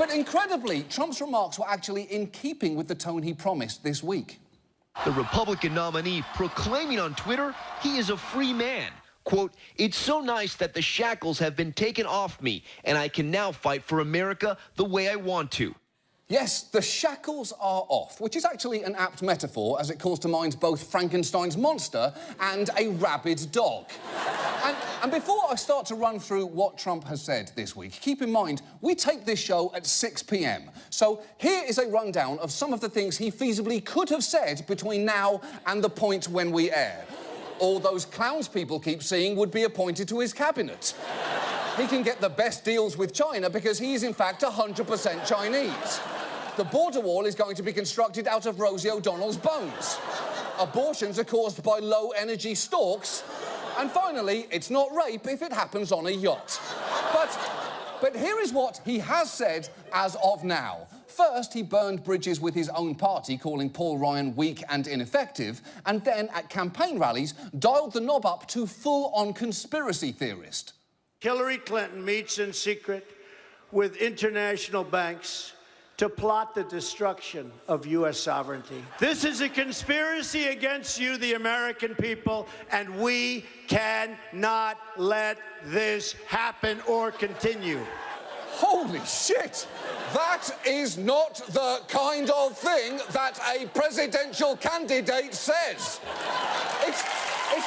But incredibly, Trump's remarks were actually in keeping with the tone he promised this week. The Republican nominee proclaiming on Twitter he is a free man. Quote, "It's so nice that the shackles have been taken off me, and I can now fight for America the way I want to." Yes, the shackles are off, which is actually an apt metaphor as it calls to mind both Frankenstein's monster and a rabid dog. And before I start to run through what Trump has said this week, keep in mind, we tape this show at 6 p.m. So here is a rundown of some of the things he feasibly could have said between now and the point when we air. All those clowns people keep seeing would be appointed to his cabinet. He can get the best deals with China because he is, in fact, 100% Chinese. The border wall is going to be constructed out of Rosie O'Donnell's bones. Abortions are caused by low-energy storks. And finally, it's not rape if it happens on a yacht. But here is what he has said as of now. First, he burned bridges with his own party, calling Paul Ryan weak and ineffective, and then, at campaign rallies, dialed the knob up to full-on conspiracy theorist. Hillary Clinton meets in secret with international banks to plot the destruction of U.S. sovereignty. This is a conspiracy against you, the American people, and we cannot let this happen or continue. Holy shit! That is not the kind of thing that a presidential candidate says. It's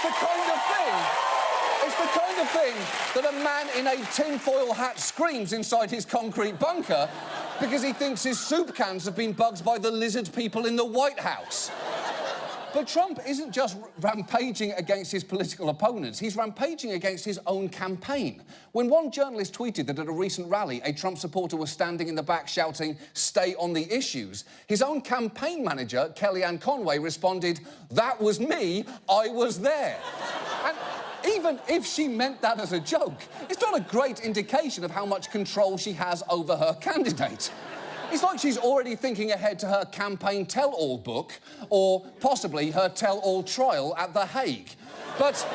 the kind of thing... It's the kind of thing that a man in a tinfoil hat screams inside his concrete bunker because he thinks his soup cans have been bugged by the lizard people in the White House. But Trump isn't just rampaging against his political opponents, he's rampaging against his own campaign. When one journalist tweeted that at a recent rally, a Trump supporter was standing in the back shouting, "Stay on the issues," his own campaign manager, Kellyanne Conway, responded, "That was me, I was there." And even if she meant that as a joke, it's not a great indication of how much control she has over her candidate. It's like she's already thinking ahead to her campaign tell-all book, or possibly her tell-all trial at The Hague. But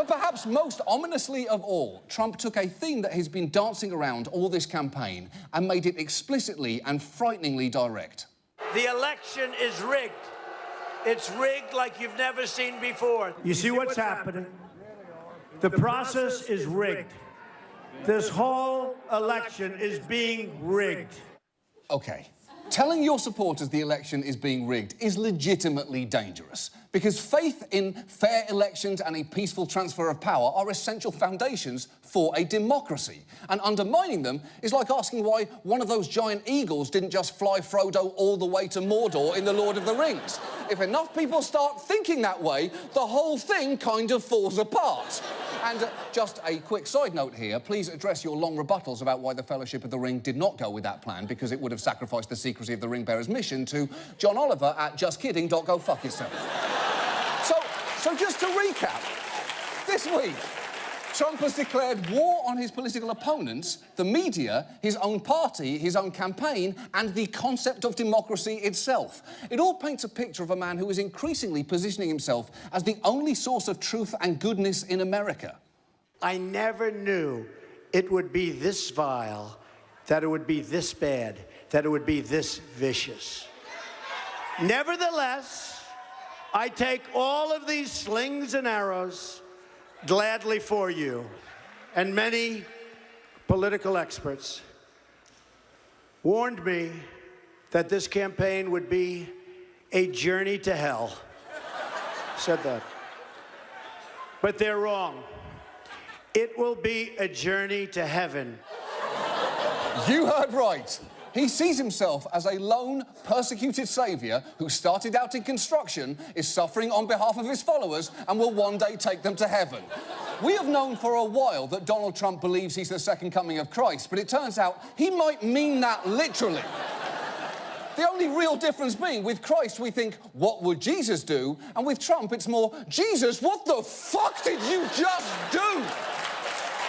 perhaps most ominously of all, Trump took a theme that has been dancing around all this campaign and made it explicitly and frighteningly direct. The election is rigged. It's rigged like you've never seen before. You see what's happening? The process is rigged. This whole election is being rigged. OK, telling your supporters the election is being rigged is legitimately dangerous because faith in fair elections and a peaceful transfer of power are essential foundations for a democracy. And undermining them is like asking why one of those giant eagles didn't just fly Frodo all the way to Mordor in The Lord of the Rings. If enough people start thinking that way, the whole thing kind of falls apart. And just a quick side note here, please address your long rebuttals about why the Fellowship of the Ring did not go with that plan, because it would have sacrificed the secrecy of the Ring Bearer's mission to John Oliver at justkidding.go-fuck-yourself. So just to recap, this week, Trump has declared war on his political opponents, the media, his own party, his own campaign, and the concept of democracy itself. It all paints a picture of a man who is increasingly positioning himself as the only source of truth and goodness in America. I never knew it would be this vile, that it would be this bad, that it would be this vicious. Nevertheless, I take all of these slings and arrows gladly for you. And many political experts warned me that this campaign would be a journey to hell. Said that. But they're wrong. It will be a journey to heaven. You heard right. He sees himself as a lone, persecuted saviour who started out in construction, is suffering on behalf of his followers, and will one day take them to heaven. We have known for a while that Donald Trump believes he's the second coming of Christ, but it turns out he might mean that literally. The only real difference being, with Christ, we think, what would Jesus do? And with Trump, it's more, Jesus, what the fuck did you just do?